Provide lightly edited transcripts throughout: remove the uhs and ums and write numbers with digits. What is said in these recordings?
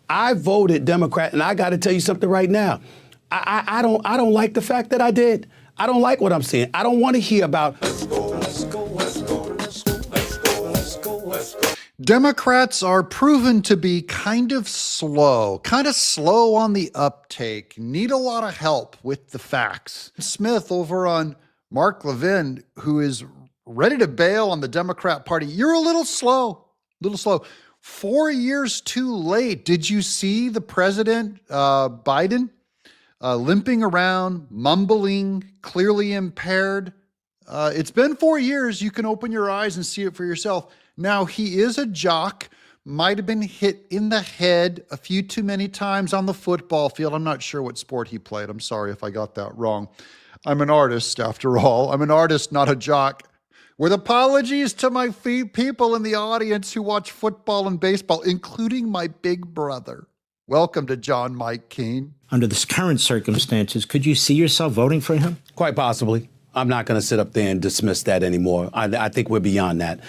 I voted Democrat, and I got to tell you something right now. I don't like the fact that I did. I don't like what I'm seeing. I don't want to hear about. Democrats are proven to be kind of slow on the uptake, need a lot of help with the facts. Smith over on Mark Levin, who is ready to bail on the Democrat Party. You're a little slow. 4 years too late. Did you see the president, Biden, limping around, mumbling, clearly impaired? It's been 4 years. You can open your eyes and see it for yourself. Now, he is a jock, might have been hit in the head a few too many times on the football field. I'm not sure what sport he played. I'm sorry if I got that wrong. I'm an artist, after all. I'm an artist, not a jock. With apologies to my people in the audience who watch football and baseball, including my big brother. Welcome to John Mike Keane. Under the current circumstances, could you see yourself voting for him? Quite possibly. I'm not going to sit up there and dismiss that anymore. I think we're beyond that.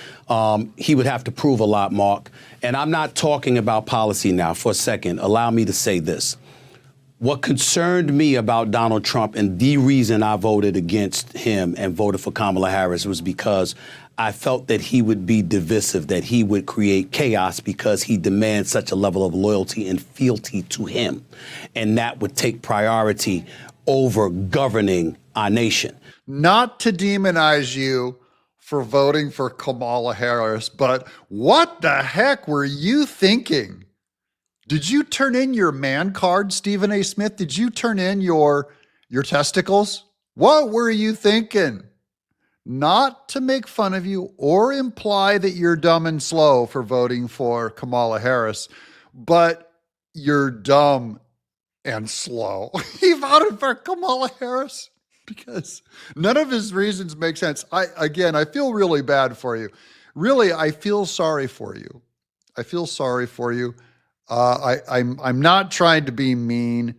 He would have to prove a lot, Mark. And I'm not talking about policy now. For a second, allow me to say this. What concerned me about Donald Trump, and the reason I voted against him and voted for Kamala Harris, was because I felt that he would be divisive, that he would create chaos because he demands such a level of loyalty and fealty to him. And that would take priority over governing our nation. Not to demonize you for voting for Kamala Harris, but what the heck were you thinking? Did you turn in your man card, Stephen A. Smith? Did you turn in your testicles? What were you thinking? Not to make fun of you or imply that you're dumb and slow for voting for Kamala Harris, but you're dumb and slow. He voted for Kamala Harris because none of his reasons make sense. I feel really bad for you. Really, I feel sorry for you. I'm not trying to be mean.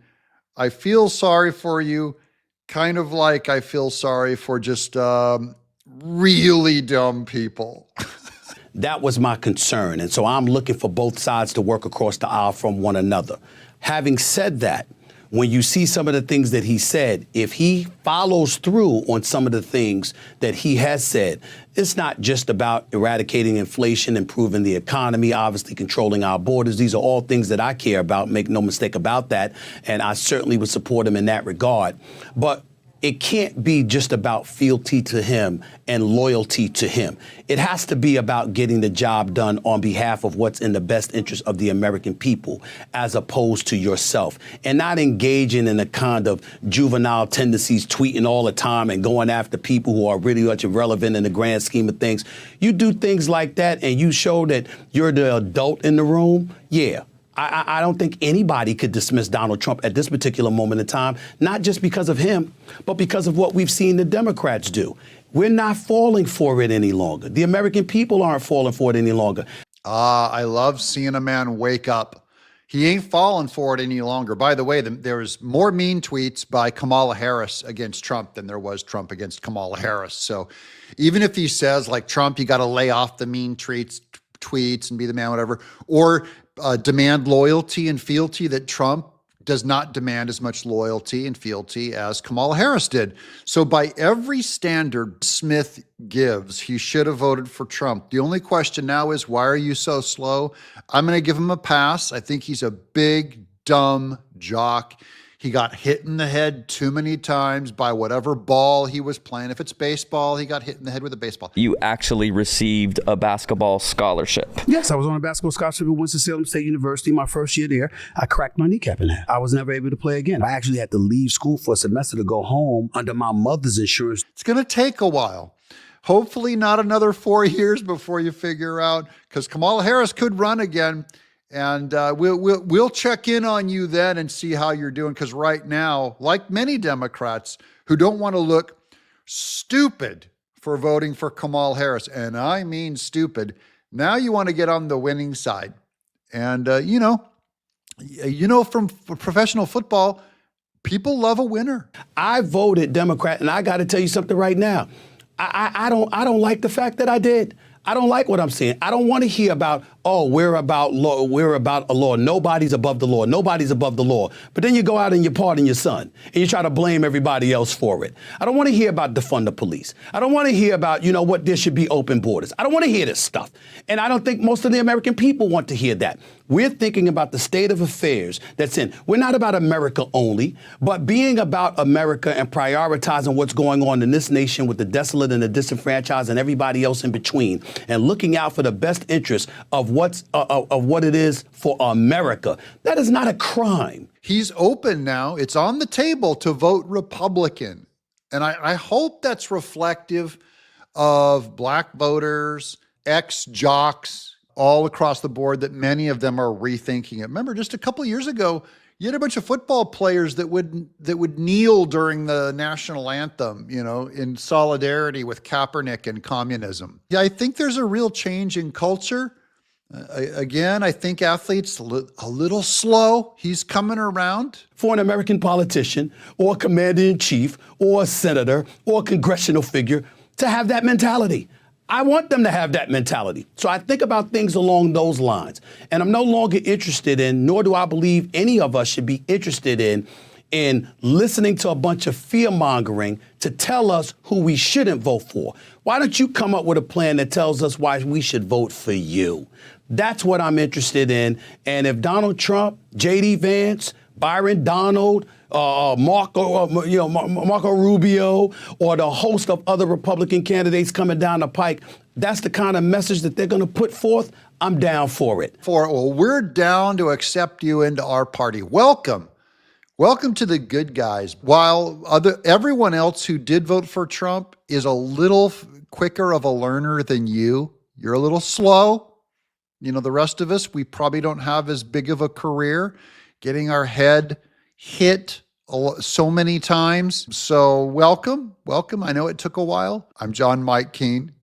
I feel sorry for you, kind of like I feel sorry for just really dumb people. That was my concern. And so I'm looking for both sides to work across the aisle from one another. Having said that, when you see some of the things that he said, if he follows through on some of the things that he has said, it's not just about eradicating inflation, improving the economy, obviously controlling our borders. These are all things that I care about. Make no mistake about that. And I certainly would support him in that regard. But it can't be just about fealty to him and loyalty to him. It has to be about getting the job done on behalf of what's in the best interest of the American people, as opposed to yourself, and not engaging in the kind of juvenile tendencies, tweeting all the time and going after people who are really much irrelevant in the grand scheme of things. You do things like that and you show that you're the adult in the room. Yeah. I don't think anybody could dismiss Donald Trump at this particular moment in time, not just because of him, but because of what we've seen the Democrats do. We're not falling for it any longer. The American people aren't falling for it any longer. I love seeing a man wake up. He ain't falling for it any longer. By the way, there's more mean tweets by Kamala Harris against Trump than there was Trump against Kamala Harris. So even if he says, like, Trump, you got to lay off the mean tweets and be the man, whatever, or demand loyalty and fealty, that Trump does not demand as much loyalty and fealty as Kamala Harris did. So by every standard Smith gives, he should have voted for Trump. The only question now is, why are you so slow? I'm going to give him a pass. I think he's a big, dumb jock. He got hit in the head too many times by whatever ball he was playing. If it's baseball, he got hit in the head with a baseball. You actually received a basketball scholarship. Yes, I was on a basketball scholarship at Winston-Salem State University my first year there. I cracked my kneecap in half. I was never able to play again. I actually had to leave school for a semester to go home under my mother's insurance. It's going to take a while. Hopefully not another 4 years before you figure out, because Kamala Harris could run again. And we'll check in on you then and see how you're doing. Because right now, like many Democrats who don't want to look stupid for voting for Kamala Harris, and I mean stupid, now you want to get on the winning side. And, from professional football, people love a winner. I voted Democrat, and I got to tell you something right now. I don't like the fact that I did. I don't like what I'm seeing. I don't want to hear about, oh, we're about law, we're about a law. Nobody's above the law. Nobody's above the law. But then you go out and you pardon your son and you try to blame everybody else for it. I don't want to hear about defund the police. I don't want to hear about, what, there should be open borders. I don't want to hear this stuff. And I don't think most of the American people want to hear that. We're thinking about the state of affairs that's in. We're not about America only, but being about America and prioritizing what's going on in this nation with the desolate and the disenfranchised and everybody else in between, and looking out for the best interest of what it is for America. That is not a crime. He's open now. It's on the table to vote Republican. And I hope that's reflective of black voters, ex-jocks, all across the board, that many of them are rethinking it. Remember, just a couple of years ago, you had a bunch of football players that would kneel during the national anthem, in solidarity with Kaepernick and communism. Yeah, I think there's a real change in culture. Again, I think athletes a little slow. He's coming around. For an American politician or commander-in-chief or a senator or a congressional figure to have that mentality. I want them to have that mentality. So I think about things along those lines. And I'm no longer interested in, nor do I believe any of us should be interested in listening to a bunch of fear-mongering to tell us who we shouldn't vote for. Why don't you come up with a plan that tells us why we should vote for you? That's what I'm interested in. And if Donald Trump, J.D. Vance, Byron Donald, Marco Rubio, or the host of other Republican candidates coming down the pike, that's the kind of message that they're going to put forth, I'm down for it. Well, we're down to accept you into our party. Welcome. Welcome to the good guys. While everyone else who did vote for Trump is a little quicker of a learner than you, you're a little slow. The rest of us, we probably don't have as big of a career getting our head hit so many times. So welcome. I know it took a while. I'm John Mike Keene.